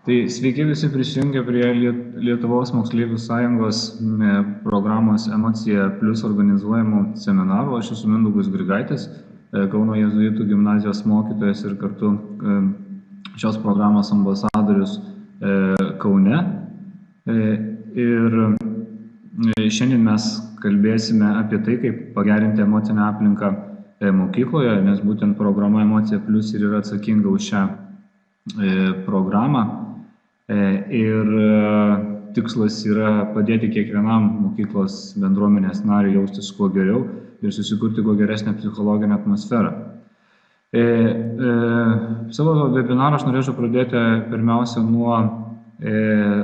Tai sveiki visi prisijungę prie Lietuvos moksleivių sąjungos programos Emocija Plus organizuojamų seminarų. Aš esu Mindaugas Grigaitis, Kauno jėzuitų gimnazijos mokytojas ir kartu šios programos ambasadorius Kaune. Ir šiandien mes kalbėsime apie tai, kaip pagerinti emocinę aplinką mokykloje, nes būtent programa Emocija Plus ir yra atsakinga už šią programą. Ir tikslas yra padėti kiekvienam mokyklos bendruomenės nariui jaustis kuo geriau ir susikurti kuo geresnę psichologinę atmosferą. Savo webinarą aš norėčiau pradėti pirmiausia nuo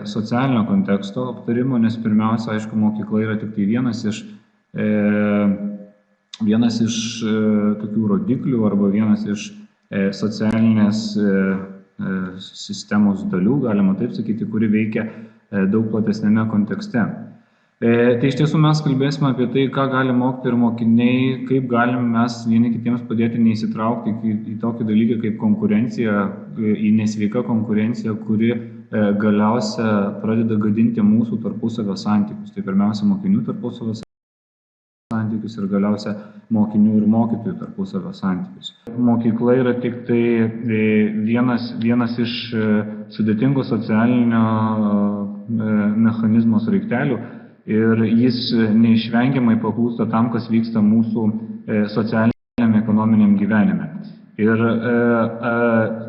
socialinio konteksto aptarimo, nes pirmiausia, aišku, mokykla yra tik tai vienas iš tokių rodiklių arba vienas iš socialinės sistemos dalių, galima taip sakyti, kuri veikia daug platesnėme kontekste. Tai iš tiesų mes kalbėsime apie tai, ką gali mokyti ir mokiniai, kaip galim mes vieni kitiems padėti neįsitraukti į tokį dalyką kaip konkurencija, į nesveiką konkurenciją, kuri galiausia pradeda gadinti mūsų tarpusavio santykius. Tai pirmiausia mokinių tarpusavio santykius ir galiausia mokinių ir mokytojų tarpusavio santykius. Mokykla yra tik tai vienas iš sudėtingų socialinio mechanizmo sraigtelių ir jis neišvengiamai paklūsta tam, kas vyksta mūsų socialiniam ekonominiam gyvenime. Ir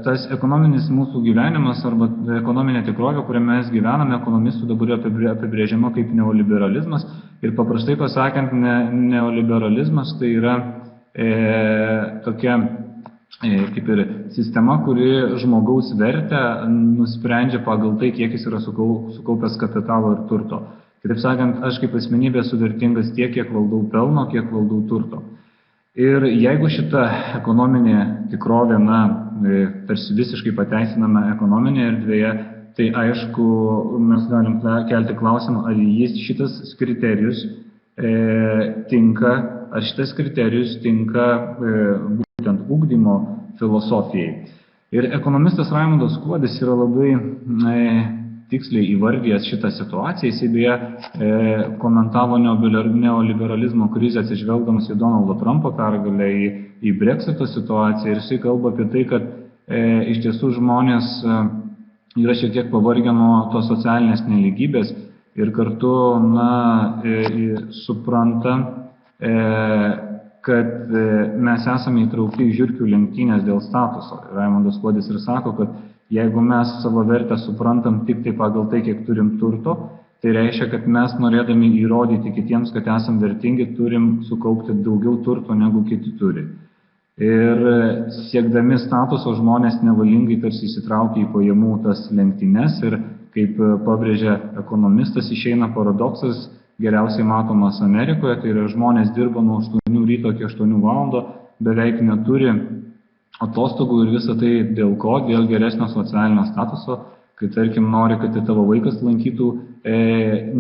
tas ekonominis mūsų gyvenimas arba ekonominė tikrovė, kurią mes gyvename, ekonomistų dabar apibrėžiama kaip neoliberalizmas. Ir paprastai pasakant, neoliberalizmas tai yra tokia kaip ir sistema, kuri žmogaus vertę nusprendžia pagal tai, kiek jis yra sukaupęs kapitalo ir turto. Kitaip sakant, aš kaip asmenybė esu vertingas tiek, kiek valdau pelno, kiek valdau turto. Ir jeigu šita ekonominė tikrovė, tarsi visiškai pateisinama ekonominėje erdvėje, tai aišku, mes galim kelti klausimą, ar šitas kriterijus tinka, ar šitas kriterijus tinka būtent ugdymo filosofijai. Ir ekonomistas Raimundas Kuodis yra labai tiksliai įvardijęs šitą situaciją. Jis beje komentavo neoliberalizmo krizę atsižvelgdamas į Donaldo Trumpo pergalę, į Brexito situaciją. Ir jisai kalba apie tai, kad iš tiesų žmonės yra šiek tiek pavargę nuo tos socialinės nelygybės ir kartu supranta, kad mes esame įtraukti į žiurkių lenktynės dėl statuso. Raimundas Kuodis ir sako, kad jeigu mes savo vertę suprantam tik tai pagal tai, kiek turim turto, tai reiškia, kad mes norėdami įrodyti kitiems, kad esam vertingi, turim sukaupti daugiau turto, negu kiti turi. Ir siekdami statuso žmonės nevalingai tarsi įsitraukia į pajamų tas lenktynes ir, kaip pabrėžia ekonomistas, išeina paradoksas, geriausiai matomas Amerikoje, tai yra žmonės dirba nuo 8 ryto iki 8 valandų, beveik neturi atostogų ir visą tai dėl ko? Dėl geresnio socialinio statuso, kai tarkim nori, kad tavo vaikas lankytų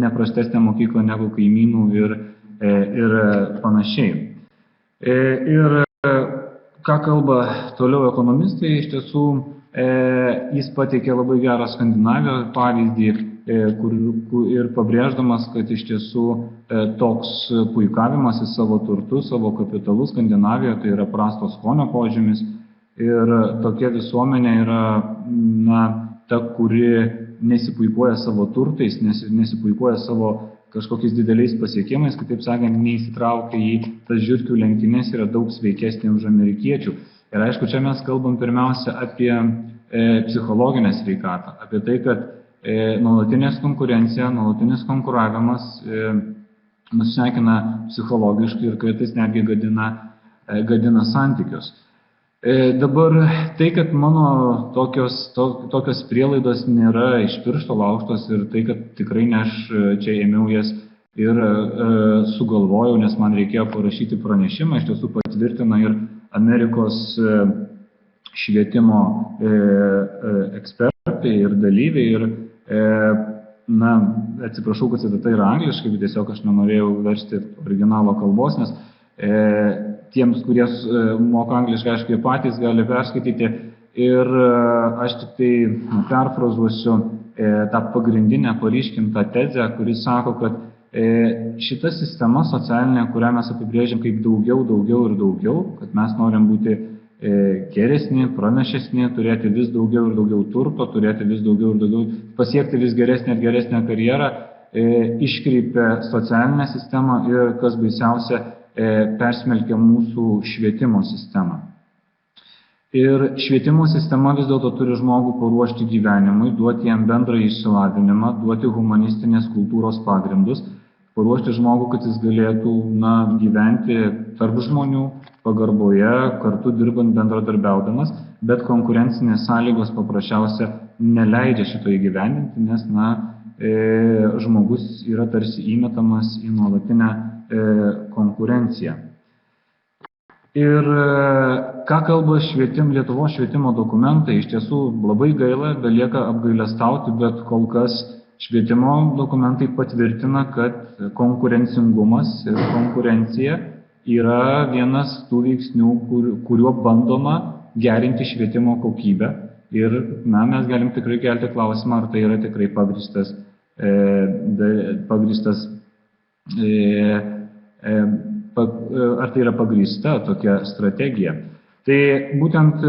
neprastesnę mokyklą negu kaimynų ir panašiai. Ir ką kalba toliau ekonomistai, iš tiesų jis pateikė labai gerą Skandinavijos pavyzdį ir pabrėždamas, kad iš tiesų toks puikavimas į savo turtus, savo kapitalus Skandinavijoje tai yra prasto skonio požymis. Ir tokia visuomenė yra ta, kuri nesipuikuoja savo turtais, nesipuikuoja savo kažkokiais dideliais pasiekimais, kitaip sakant, neįsitraukia į tas žiurkių lenktynės, yra daug sveikesnė už amerikiečių. Ir aišku, čia mes kalbam pirmiausia apie psichologinę sveikatą, apie tai, kad nuolatinės konkurencija, nuolatinis konkuravimas nusekina psichologiškai ir kartais netgi gadina santykius. Dabar tai, kad mano tokios prielaidos nėra iš piršto laužtos ir tai, kad tikrai ne aš čia ėmiau jas ir sugalvojau, nes man reikėjo parašyti pranešimą, iš tiesų patvirtina ir Amerikos švietimo ekspertai ir dalyviai. Ir, atsiprašau, kad citata yra angliškai, bet tiesiog aš nenorėjau versti originalo kalbos, nes tiems, kurie moka angliškai, aišku, patys gali perskaityti. ir aš tik tai perfrazuosiu tą pagrindinę paryškintą tezę, kuris sako, kad šita sistema socialinė, kurią mes apibrėžiam kaip daugiau, daugiau ir daugiau, kad mes norim būti geresni, pranašesni, turėti vis daugiau ir daugiau turto, turėti vis daugiau ir daugiau, pasiekti vis geresnę ir geresnę karjerą, iškreipia socialinę sistemą ir, kas baisiausia, persmelkia mūsų švietimo sistemą. Ir švietimo sistema vis dėlto turi žmogų paruošti gyvenimui, duoti jam bendrą išsilavinimą, duoti humanistinės kultūros pagrindus, paruošti žmogų, kad jis galėtų gyventi tarp žmonių, pagarboje, kartu dirbant bendradarbiaudamas, bet konkurencinės sąlygos paprasčiausia neleidžia šito įgyvendinti, nes žmogus yra tarsi įmetamas į nuolatinę konkurenciją. Ir ką kalba Lietuvos švietimo dokumentai, iš tiesų labai gaila, belieka apgailestauti, bet kol kas švietimo dokumentai patvirtina, kad konkurencingumas ir konkurencija yra vienas tų veiksnių, kuriuo bandoma gerinti švietimo kokybę. Ir mes galim tikrai kelti klausimą, ar tai yra tikrai pagrįstas ar tai yra pagrįsta tokia strategija. Tai būtent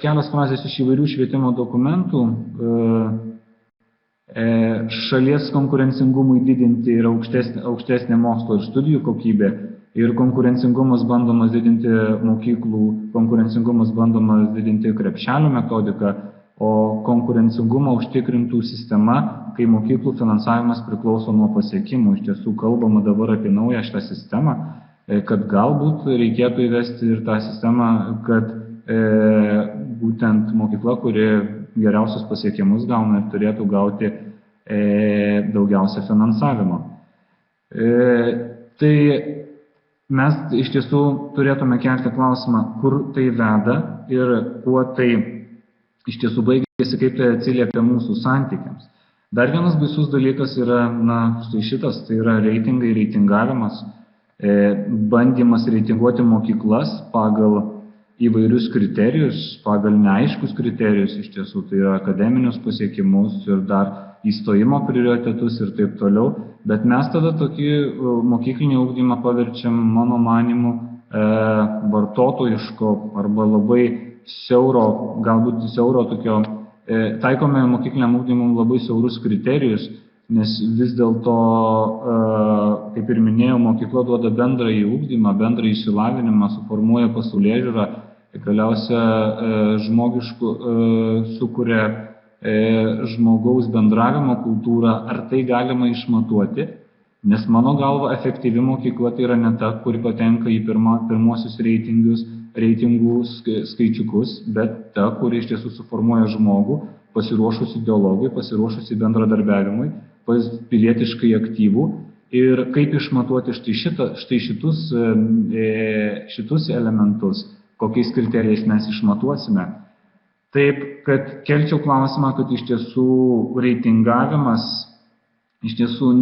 kelios frazės iš įvairių švietimo dokumentų. Šalies konkurencingumui didinti yra aukštesnė mokslo ir studijų kokybė ir konkurencingumas bandomas didinti mokyklų, konkurencingumas bandomas didinti krepšelio metodiką, o konkurencingumą užtikrintų sistema, kai mokyklų finansavimas priklauso nuo pasiekimų. Iš tiesų kalbama dabar apie naują šitą sistemą, kad galbūt reikėtų įvesti ir tą sistemą, kad būtent mokykla, kuri geriausius pasiekimus gauna ir turėtų gauti daugiausia finansavimo. Tai mes iš tiesų turėtume kelti klausimą, kur tai veda ir kuo tai iš tiesų baigėsi, kaip tai atsiliepia mūsų santykiams. Dar vienas baisus dalykas yra, štai šitas, tai yra reitingai, reitingavimas, bandymas reitinguoti mokyklas pagal įvairius kriterijus, pagal neaiškus kriterijus, iš tiesų tai yra akademinius pasiekimus ir dar įstojimo prioritetus ir taip toliau, bet mes tada tokį mokyklinį ugdymą paverčiam, mano manimu, vartotojiško arba labai siauro, galbūt siauro tokio, taikome mokykliniam ugdymui labai siaurus kriterijus, nes vis dėlto, kaip ir minėjau, mokykla duoda bendrąjį ugdymą, bendrąjį išsilavinimą, suformuoja pasaulėžiūrą, galiausia sukuria žmogaus bendravimo kultūrą, ar tai galima išmatuoti, nes mano galva efektyvi mokykla tai yra ne ta, kuri patenka į pirmosius reitingų skaičiukus, bet ta, kuri iš tiesų suformuoja žmogų, pasiruošusi dialogui, pasiruošusi bendradarbiavimui, pilietiškai aktyvų. Ir kaip išmatuoti štai šitus elementus, kokiais kriterijais mes išmatuosime. Taip, kad kelčiau klausimą, kad iš tiesų reitingavimas iš tiesų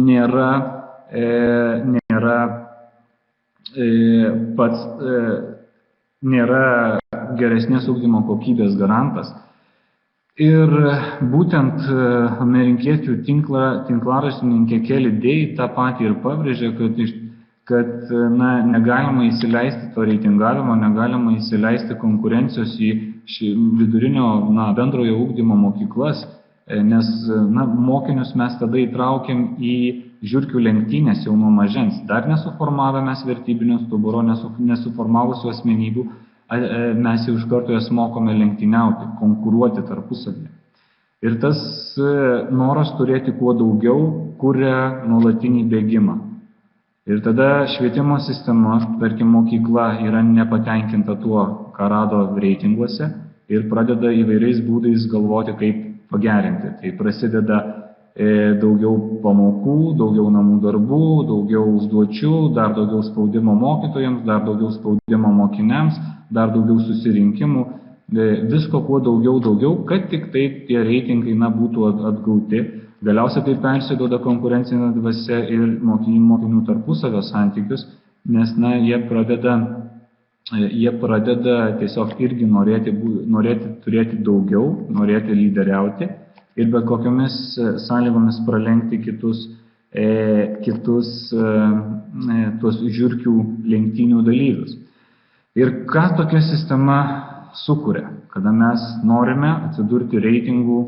nėra geresnės ugdymo kokybės garantas. Ir būtent amerikiečių tinklaraštininkė Kelly Day tą patį ir pabrėžė, kad negalima įsileisti to reitingavimo, negalima įsileisti konkurencijos į vidurinio bendrojo ugdymo mokyklas, nes mokinius mes tada įtraukiam į žiurkių lenktynės jau nuo mažens. Dar nesuformavę mes vertybinio stuburo, nesuformavusių asmenybių, mes jau iš karto jas mokome lenktyniauti, konkuruoti tarpusavyje. Ir tas noras turėti kuo daugiau kuria nuolatinį bėgimą. Ir tada švietimo sistema, tarkim, mokykla yra nepatenkinta tuo, ką rado reitinguose ir pradeda įvairiais būdais galvoti, kaip pagerinti. Tai prasideda daugiau pamokų, daugiau namų darbų, daugiau užduočių, dar daugiau spaudimo mokytojams, dar daugiau spaudimo mokiniams, dar daugiau susirinkimų, visko kuo daugiau, kad tik taip tie reitingai būtų atgauti. Galiausiai tai persiduoda konkurencinė dvasia ir mokinių tarpusavio santykius, nes jie pradeda jie pradeda tiesiog irgi norėti turėti daugiau, norėti lyderiauti ir bet kokiomis sąlygomis pralenkti kitus tuos žiurkių lenktynių dalyvius. Ir ką tokia sistema sukuria, kada mes norime atsidurti reitingų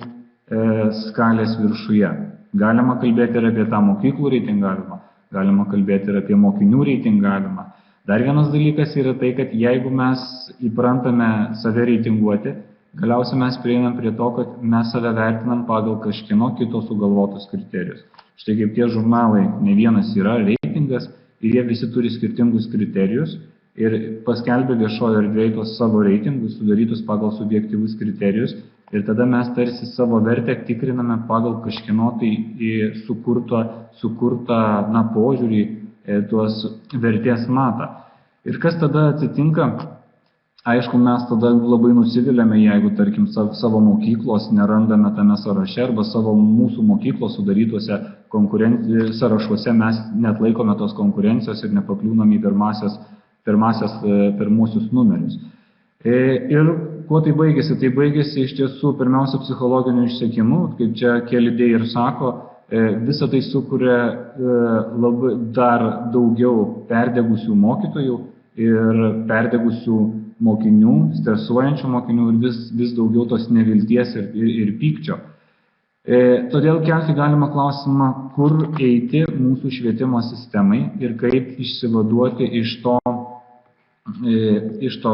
skalės viršuje. Galima kalbėti ir apie tą mokyklų reitingavimą, galima kalbėti ir apie mokinių reitingavimą. Dar vienas dalykas yra tai, kad jeigu mes įprantame save reitinguoti, galiausiai mes prieinam prie to, kad mes save vertinam pagal kažkieno kito sugalvotus kriterijus. Štai kaip tie žurnalai, ne vienas yra reitingas ir jie visi turi skirtingus kriterijus ir paskelbė viešojo erdvėje tos savo reitingus, sudarytus pagal subjektyvus kriterijus ir tada mes tarsi savo vertę tikriname pagal kažkieno tai sukurtą požiūrį, tuos vertės matą. Ir kas tada atsitinka? Aišku, mes tada labai nusiviliame, jeigu, tarkim, savo mokyklos nerandame tame sąraše arba savo mūsų mokyklos sudarytuose sąrašuose mes net laikome tos konkurencijos ir nepakliūname į pirmuosius numerius. Ir kuo tai baigėsi? Tai baigėsi iš tiesų pirmiausia psichologiniu išsekimu, kaip čia keli idėjai ir sako, visą tai sukuria labai dar daugiau perdegusių mokytojų ir perdegusių mokinių, stresuojančių mokinių ir vis daugiau tos nevilties ir pykčio. Todėl kelti galima klausimą, kur eiti mūsų švietimo sistemai ir kaip išsivaduoti iš to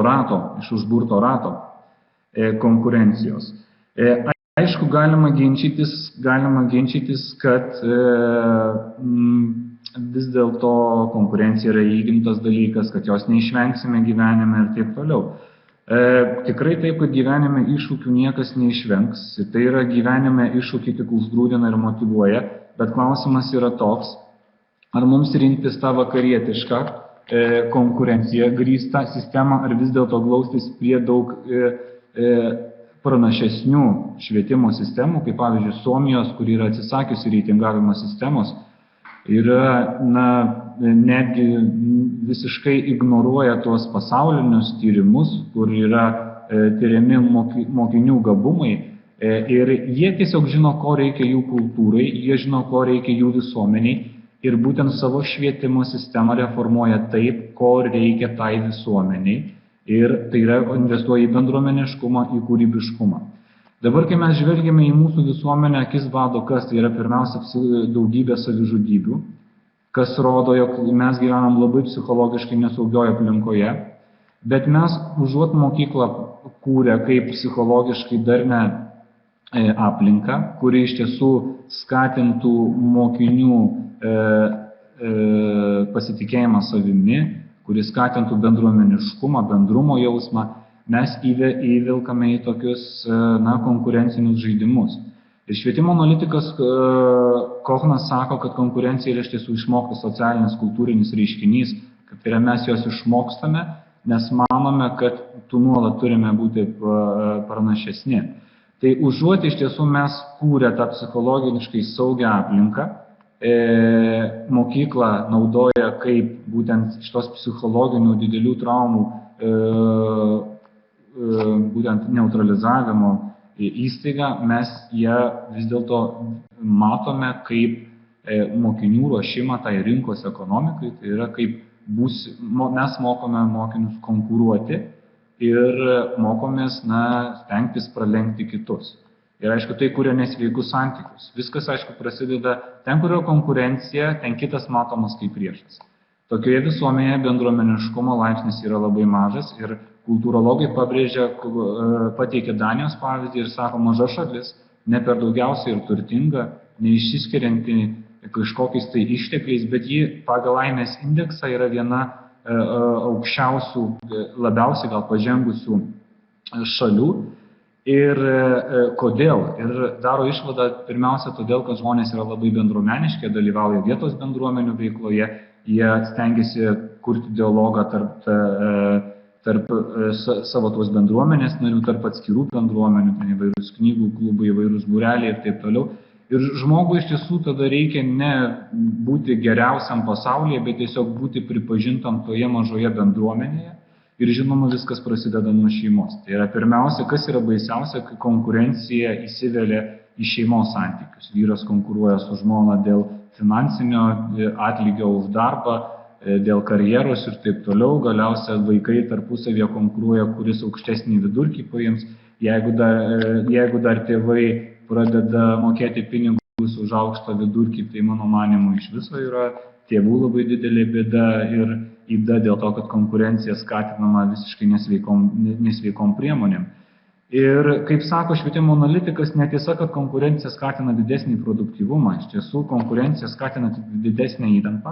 rato, iš užburto rato konkurencijos. Aišku, galima ginčytis, kad vis dėlto konkurencija yra įgimtas dalykas, kad jos neišvengsime gyvenime ir taip toliau. Tikrai taip, kad gyvenime iššūkių niekas neišvengs. Tai yra gyvenime iššūkiai tik užgrūdina ir motyvuoja, bet klausimas yra toks, ar mums rinktis tą vakarietišką konkurenciją grįstą sistemą, ar vis dėlto glaustis prie daug pranašesnių švietimo sistemų, kaip pavyzdžiui Suomijos, kur yra atsisakiusi reitingavimo sistemos, yra netgi visiškai ignoruoja tuos pasaulinius tyrimus, kur yra tyriami mokinių gabumai ir jie tiesiog žino, ko reikia jų kultūrai, jie žino, ko reikia jų visuomeniai ir būtent savo švietimo sistemą reformuoja taip, ko reikia tai visuomeniai. Ir tai yra investuoja į bendruomeniškumą, į kūrybiškumą. Dabar, kai mes žvelgiame į mūsų visuomenę, akis bado kas, tai yra pirmiausia daugybė savižudybių, kas rodo, jog mes gyvenam labai psichologiškai nesaugioje aplinkoje, bet mes užuot mokyklą kūrę kaip psichologiškai darnią aplinką, kuri iš tiesų skatintų mokinių pasitikėjimą savimi, kuris skatintų bendruomeniškumą, bendrumo jausmą, mes įvilkame į tokius konkurencinius žaidimus. Ir švietimo analitikas Kohnas sako, kad konkurencija yra iš tiesų išmoktas socialinis kultūrinis reiškinys, kad tai yra mes jos išmokstame, nes manome, kad tu nuolat turime būti pranašesni. Tai užuot iš tiesų mes kūrę tą psichologiškai saugią aplinką, mokyklą naudoja kaip būtent šitos psichologinių didelių traumų būtent neutralizavimo įstaigą, mes ją vis dėlto matome kaip mokinių ruošimą tai rinkos ekonomikai, tai yra kaip mes mokome mokinius konkuruoti ir mokomės stengtis pralenkti kitus. Ir aišku, tai kuria nesveikus santykius. Viskas, aišku, prasideda ten, kur yra konkurencija, ten kitas matomas kaip priešas. Tokioje visuomenėje bendruomeniškumo laipsnis yra labai mažas ir kultūrologai pateikia Danijos pavyzdį ir sako, maža šalis, ne per daugiausiai ir turtinga, neišsiskirianti kažkokiais tai ištekliais, bet ji pagal laimės indeksą yra viena aukščiausių, labiausiai gal pažengusių šalių. Ir kodėl? Ir daro išvadą pirmiausia todėl, kad žmonės yra labai bendruomeniški, dalyvauja vietos bendruomenių veikloje, jie stengiasi kurti dialogą tarp savo tos bendruomenės narių, tarp atskirų bendruomenių, ten įvairūs knygų klubai, įvairūs būreliai ir taip toliau. Ir žmogui iš tiesų tada reikia ne būti geriausiam pasaulyje, bet tiesiog būti pripažintam toje mažoje bendruomenėje ir žinoma viskas prasideda nuo šeimos. Tai yra pirmiausia, kas yra baisiausia, kai konkurencija įsivelia į šeimos santykius. Vyras konkuruoja su žmona dėl finansinio atlygio už darbą, dėl karjeros ir taip toliau. Galiausia vaikai tarpusavėje konkuruoja, kuris aukštesnį vidurkį paims. Jeigu dar tėvai pradeda mokėti pinigus už aukštą vidurkį, tai mano manymu iš viso yra tėvų labai didelė bėda ir įda dėl to, kad konkurencija skatinama visiškai nesveikom priemonėm. Ir kaip sako švietimo analitikas, netiesa, kad konkurencija skatina didesnį produktyvumą. Iš tiesų, konkurencija skatina didesnę įtampą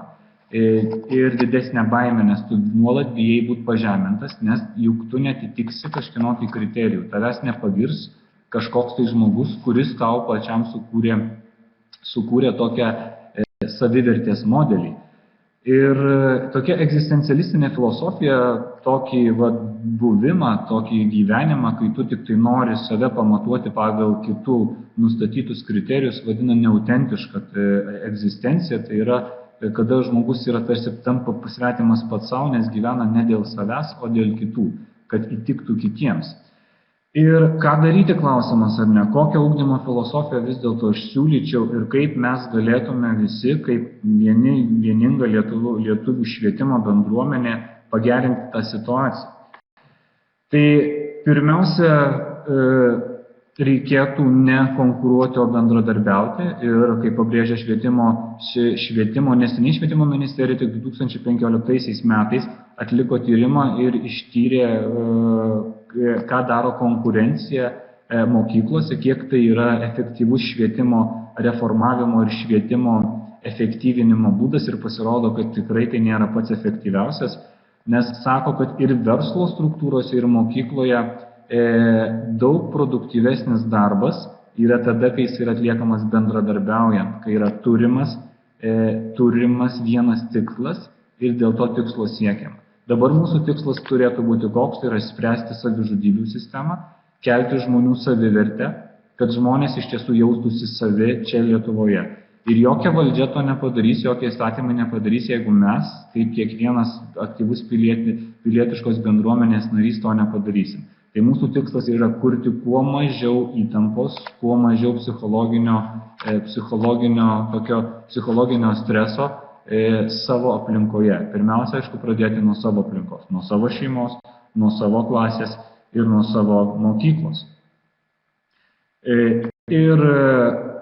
ir didesnę baimę, nes tu nuolat bijai būti pažemintas, nes juk tu netitiksi kažkieno tai kriterijų. Tavęs nepagirs kažkoks tai žmogus, kuris tau pačiam sukūrė tokią savivertės modelį. Ir tokia egzistencialistinė filosofija, tokį buvimą, tokį gyvenimą, kai tu tik tai nori save pamatuoti pagal kitų nustatytus kriterijus, vadina neautentišką egzistenciją. Tai yra, kada žmogus yra tarsi tampa pasvetimas pats savo, nes gyvena ne dėl savęs, o dėl kitų, kad įtiktų kitiems. Ir ką daryti klausimas, ar ne, kokią ugdymo filosofiją vis dėlto aš siūlyčiau ir kaip mes galėtume visi, kaip vieninga lietuvių švietimo bendruomenė pagerinti tą situaciją. Tai pirmiausia, reikėtų ne konkuruoti, o bendradarbiauti ir, kaip pabrėžia neseniai švietimo ministerija, tik 2015 metais atliko tyrimą ir ištyrė, ką daro konkurencija mokyklose, kiek tai yra efektyvus švietimo reformavimo ir švietimo efektyvinimo būdas ir pasirodo, kad tikrai tai nėra pats efektyviausias, nes sako, kad ir verslo struktūrose, ir mokykloje daug produktyvesnis darbas yra tada, kai jis yra atliekamas bendradarbiaujant, kai yra turimas vienas tikslas ir dėl to tikslo siekiama. Dabar mūsų tikslas turėtų būti koks, tai yra spręsti savižudybių sistemą, kelti žmonių savivertę, kad žmonės iš tiesų jaustųsi savi čia Lietuvoje. Ir jokia valdžia to nepadarys, jokie įstatymai nepadarys, jeigu mes, kaip kiekvienas aktyvus pilietiškos bendruomenės narys, to nepadarysim. Tai mūsų tikslas yra kurti kuo mažiau įtampos, kuo mažiau psichologinio streso savo aplinkoje. Pirmiausia, aišku, pradėti nuo savo aplinkos, nuo savo šeimos, nuo savo klasės ir nuo savo mokyklos. Ir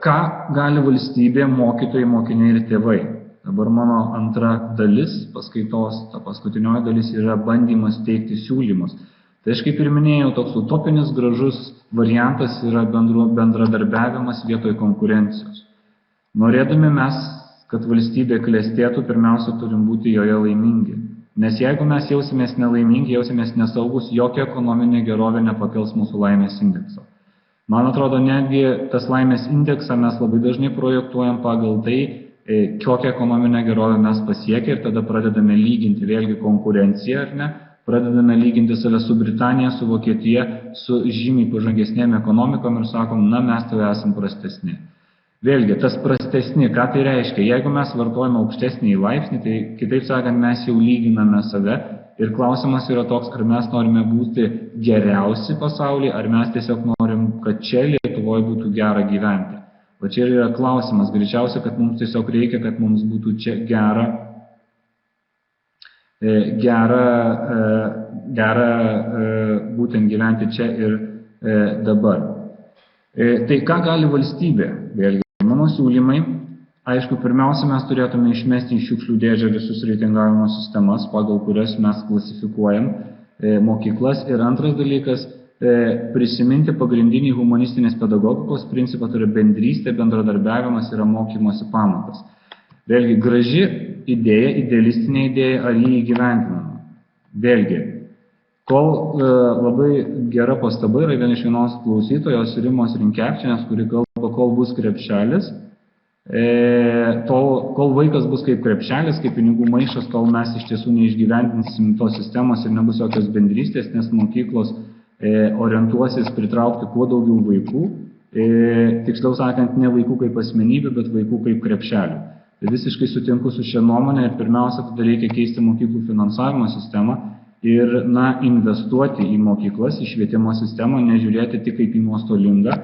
ką gali valstybė, mokytojai, mokiniai ir tėvai? Dabar mano antra dalis paskaitos, ta paskutinioji dalis yra bandymas teikti siūlymus. Tai aš kaip ir minėjau, toks utopinis gražus variantas yra bendradarbiavimas vietoj konkurencijos. Norėdami mes, kad valstybė klestėtų, pirmiausia turim būti joje laimingi. Nes jeigu mes jausimės nelaimingi, jausimės nesaugus, jokia ekonominė gerovė nepakels mūsų laimės indekso. Man atrodo, netgi tas laimės indeksą mes labai dažnai projektuojam pagal tai, kokią ekonominę gerovę mes pasiekę ir tada pradedame lyginti vėlgi konkurenciją, ar ne? Pradedame lyginti save su Britanija, su Vokietija, su žymiai pažangesnėm ekonomikom ir sakom, na, mes tave esam prastesni. Vėlgi, tas prastesni, ką tai reiškia? Jeigu mes vartojame aukštesnį laipsnį, tai kitaip sakant, mes jau lyginame save ir klausimas yra toks, ar mes norime būti geriausi pasaulyje, ar mes tiesiog norim, kad čia Lietuvoje būtų gera gyventi. O čia yra klausimas, greičiausia, kad mums tiesiog reikia, kad mums būtų čia gera būtent gyventi čia ir dabar. Tai ką gali valstybė? Vėlgi, mano siūlymai, aišku, pirmiausia, mes turėtume išmesti į šiukšlių dėžę visus reitingavimo sistemas, pagal kurias mes klasifikuojam mokyklas. Ir antras dalykas, prisiminti pagrindinį humanistinės pedagogikos principą, tai yra bendrystė, bendradarbiavimas yra mokymosi pamatas. Vėlgi, graži idėja, idealistinė idėja, ar jį įgyvendinama. Vėlgi, kol labai gera pastaba yra viena iš vienos klausytojos Rimos Rinkevičienės, kuri kalba, kol bus krepšelis, kol vaikas bus kaip krepšelis, kaip pinigų maišas, tol mes iš tiesų neišgyvendinsim tos sistemos ir nebus jokios bendrystės, nes mokyklos orientuosis pritraukti kuo daugiau vaikų, tiksliau sakant, ne vaikų kaip asmenybė, bet vaikų kaip krepšelių. Tai visiškai sutinku su šia nuomonė ir pirmiausia, tada reikia keisti mokyklų finansavimo sistemą ir investuoti į mokyklas, į švietimo sistemą, nežiūrėti tik kaip į nuostolingą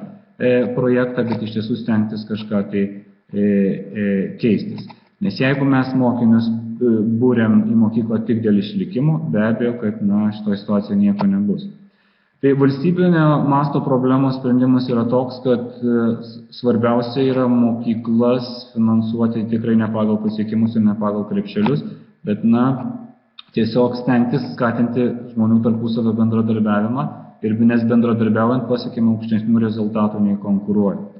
projektą, bet iš tiesų stengtis kažką tai keistis. Nes jeigu mes mokinius būriam į mokyklą tik dėl išlikimo, be abejo, kad šitoje situacijoje nieko nebus. Tai valstybinio masto problemos sprendimas yra toks, kad svarbiausia yra mokyklas finansuoti tikrai ne pagal pasiekimus ir ne pagal krepšelius, bet tiesiog stengtis skatinti žmonių tarpusavio bendradarbiavimą ir nes bendradarbiaujant pasiekime aukštesnių rezultatų nei konkuruojant.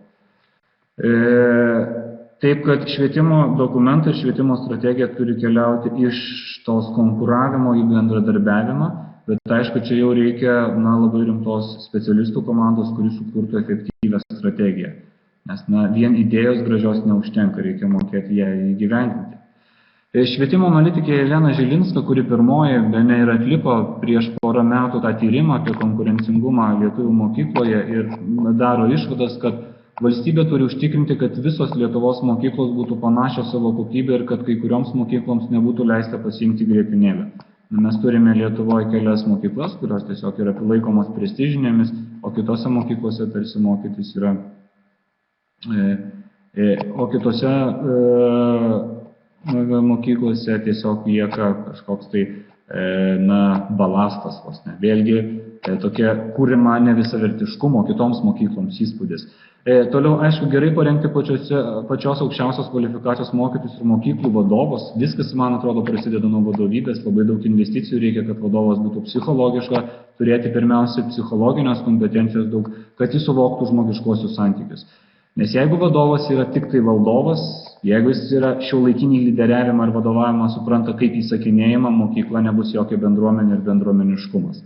Taip, kad švietimo dokumentai ir švietimo strategija turi keliauti iš tos konkuravimo į bendradarbiavimą, bet aišku, čia jau reikia labai rimtos specialistų komandos, kuris sukurtų efektyvią strategiją. Nes vien idėjos gražios neužtenka, reikia mokėti ją įgyvendinti. Švietimo analitikė Elena Žilinska, kuri pirmoji bene ir atliko prieš porą metų tą tyrimą apie konkurencingumą lietuvių mokykloje ir daro išvadas, kad valstybė turi užtikrinti, kad visos Lietuvos mokyklos būtų panašios savo kokybę ir kad kai kurioms mokykloms nebūtų leista pasiimti grietinėlę. Mes turime Lietuvoje kelias mokyklas, kurios tiesiog yra laikomos prestižinėmis, o kitose mokyklose tarsi mokytis yra, o kitose mokyklose tiesiog lieka kažkoks tai balastas vos ne. Vėlgi tokia kūrima nevisavertiškumo kitoms mokykloms įspūdis. Toliau, aišku, gerai parengti pačios aukščiausios kvalifikacijos mokytojus ir mokyklų vadovus. Viskas, man atrodo, prasideda nuo vadovybės, labai daug investicijų reikia, kad vadovas būtų psichologiška, turėti pirmiausia psichologinės kompetencijos daug, kad jis suvoktų žmogiškuosius santykius. Nes jeigu vadovas yra tik tai valdovas, jeigu jis yra šiuolaikinį lyderiavimą ar vadovavimą supranta kaip įsakinėjimą, mokykla nebus jokia bendruomenė ir bendruomeniškumas.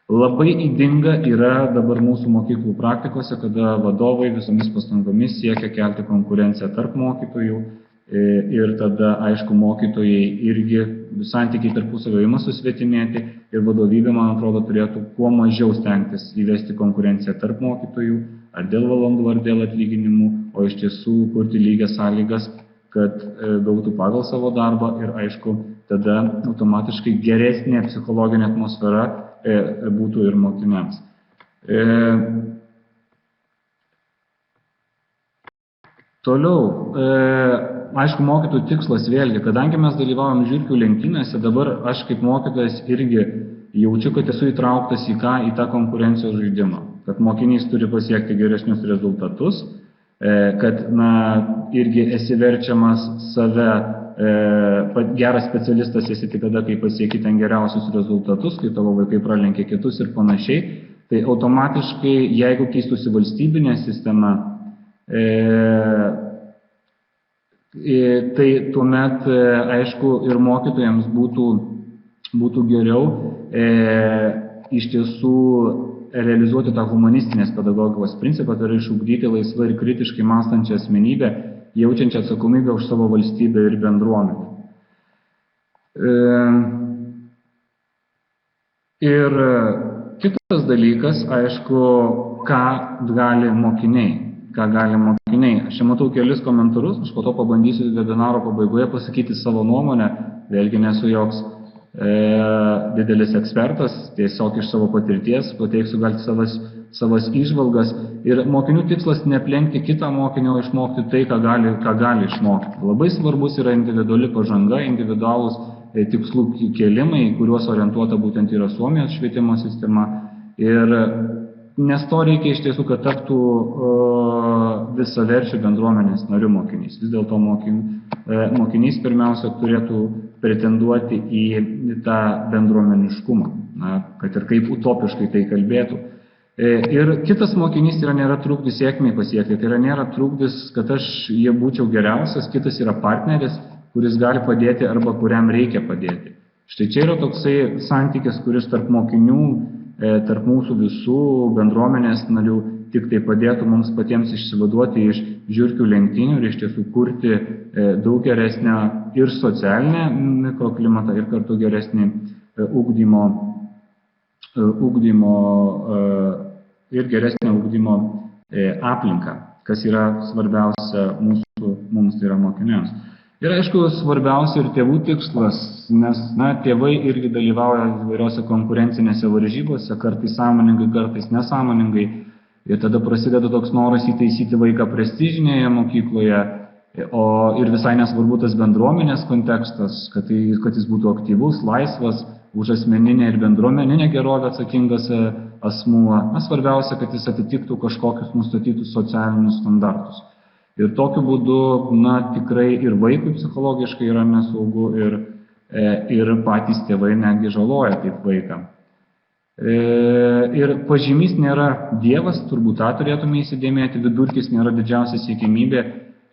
Labai ydinga yra dabar mūsų mokyklų praktikose, kada vadovai visomis pastangomis siekia kelti konkurenciją tarp mokytojų ir tada, aišku, mokytojai irgi santykiai tarpusavio ima susvetimėti ir vadovybė, man atrodo, turėtų kuo mažiau stengtis įvesti konkurenciją tarp mokytojų, ar dėl valandų, ar dėl atlyginimų, o iš tiesų kurti lygias sąlygas, kad gautų pagal savo darbą ir, aišku, tada automatiškai geresnė psichologinė atmosfera būtų ir mokiniams. Toliau, aišku, mokytojų tikslas vėlgi, kadangi mes dalyvaujam žiurkių lenktynėse, dabar aš kaip mokytojas irgi jaučiu, kad esu įtrauktas į tą konkurencijos žaidimą, kad mokinys turi pasiekti geresnius rezultatus, kad irgi esi verčiamas save, geras specialistas esi tik tada, kai pasieki ten geriausius rezultatus, kai tavo vaikai pralenkia kitus ir panašiai, tai automatiškai, jeigu keistųsi valstybinė sistema, tai tuomet, aišku, ir mokytojams būtų geriau iš tiesų realizuoti tą humanistinės pedagogikos principą, tai yra išugdyti laisvą ir kritiškai mąstančią asmenybę, jaučiančią atsakomybę už savo valstybę ir bendruomenę. Ir kitas dalykas, aišku, ką gali mokiniai. Aš čia matau kelis komentarus, aš po to pabandysiu webinaro pabaigoje pasakyti savo nuomonę, vėlgi nesu joks didelis ekspertas, tiesiog iš savo patirties pateiksiu gal savas įžvalgas ir mokinių tikslas neplenkti kitą mokinį, o išmokti tai, ką gali išmokti. Labai svarbus yra individuali pažanga, individualūs tikslų kėlimai, kuriuos orientuota būtent yra Suomijos švietimo sistema ir nes to reikia iš tiesų, kad taptų visaverčių bendruomenės narių mokinys. Vis dėlto mokinys pirmiausia turėtų pretenduoti į tą bendruomeniškumą, kad ir kaip utopiškai tai kalbėtų. Ir kitas mokinys nėra trukdis sėkmei pasiekti, tai nėra trukdis, kad aš būčiau geriausias, kitas yra partneris, kuris gali padėti arba kuriam reikia padėti. Štai čia yra toksai santykis, kuris tarp mokinių, tarp mūsų visų bendruomenės narių tik tai padėtų mums patiems išsivaduoti iš žiurkių lenktynių ir iš tiesų kurti daug geresnę ir socialinę mikroklimatą ir kartu geresnį ugdymo aplinką, kas yra svarbiausia mums, tai yra mokiniams. Ir aišku, svarbiausia ir tėvų tikslas, nes tėvai irgi dalyvauja įvairiose konkurencinėse varžybose, kartais sąmoningai, kartais nesąmoningai. Ir tada prasideda toks noras įtaisyti vaiką prestižinėje mokykloje, ir visai nesvarbu tas bendruomenės kontekstas, kad jis būtų aktyvus, laisvas, už asmeninę ir bendruomeninę gerovę atsakingas asmuo. Svarbiausia, kad jis atitiktų kažkokius nustatytus socialinius standartus. Ir tokiu būdu, tikrai ir vaikui psichologiškai yra nesaugu ir patys tėvai netgi žaloja taip vaiką. Ir pažymys nėra dievas, turbūt tą turėtume įsidėmėti, vidurkis nėra didžiausia siekimybė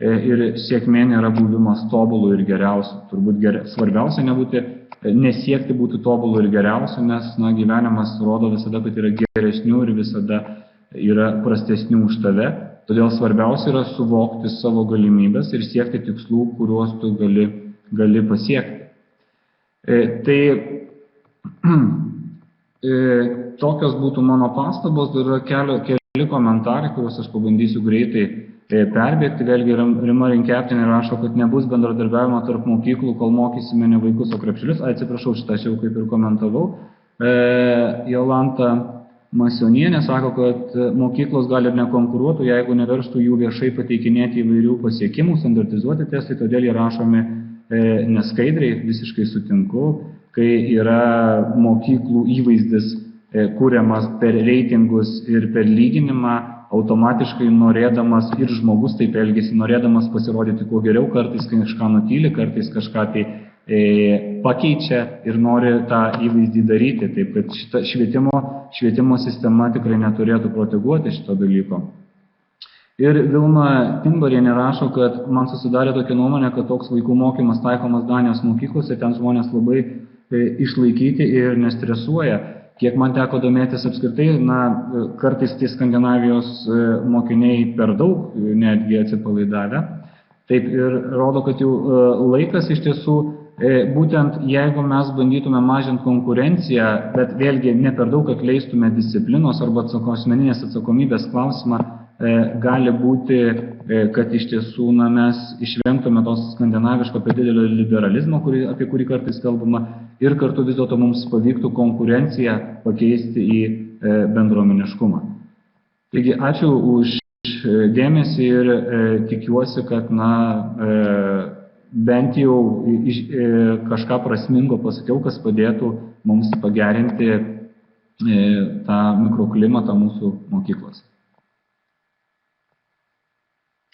ir sėkmė nėra buvimas tobulų ir geriausių. Turbūt svarbiausia nesiekti būti tobulų ir geriausių, nes gyvenimas rodo visada, kad yra geresnių ir visada yra prastesnių už tave. Todėl svarbiausia yra suvokti savo galimybės ir siekti tikslų, kuriuos tu gali pasiekti. Tokios būtų mano pastabos, yra keli komentarai, kuriuos aš pabandysiu greitai perbėgti. Vėlgi Rima Rinkeptinė rašo, kad nebus bendradarbiavimo tarp mokyklų, kol mokysime ne vaikus, o krepšelius. Atsiprašau, šitą aš jau kaip ir komentavau. Jolanta Masionienė sako, kad mokyklos gali ir nekonkuruotų, jeigu neverstų jų viešai pateikinėti įvairių pasiekimų, standartizuoti testai, todėl jie rašomi neskaidriai, visiškai sutinku, kai yra mokyklų įvaizdis kuriamas per reitingus ir per lyginimą, automatiškai norėdamas ir žmogus taip elgesi, norėdamas pasirodyti kuo geriau, kartais kažką nutyli, kartais kažką tai pakeičia ir nori tą įvaizdį daryti. Taip, kad šita švietimo sistema tikrai neturėtų proteguoti šito dalyko. Ir Vilma Timbarienė rašo, kad man susidarė tokia nuomonė, kad toks vaikų mokymas taikomas Danijos mokyklose, ten žmonės labai išlaikyti ir nestresuoja. Kiek man teko domėtis apskritai, kartais tie Skandinavijos mokiniai per daug netgi atsipalaidavę. Taip ir rodo, kad jau laikas iš tiesų, būtent jeigu mes bandytume mažinti konkurenciją, bet vėlgi ne per daug atleistume disciplinos arba asmeninės atsakomybės klausimą, gali būti, kad iš tiesų mes išvengtume tos skandinaviško per didelio liberalizmo, apie kurį kartais kalbama, ir kartu vis dėlto mums pavyktų konkurenciją pakeisti į bendruomeniškumą. Taigi, ačiū už dėmesį ir tikiuosi, kad bent jau kažką prasmingo pasakiau, kas padėtų mums pagerinti tą mikroklimatą mūsų mokyklose.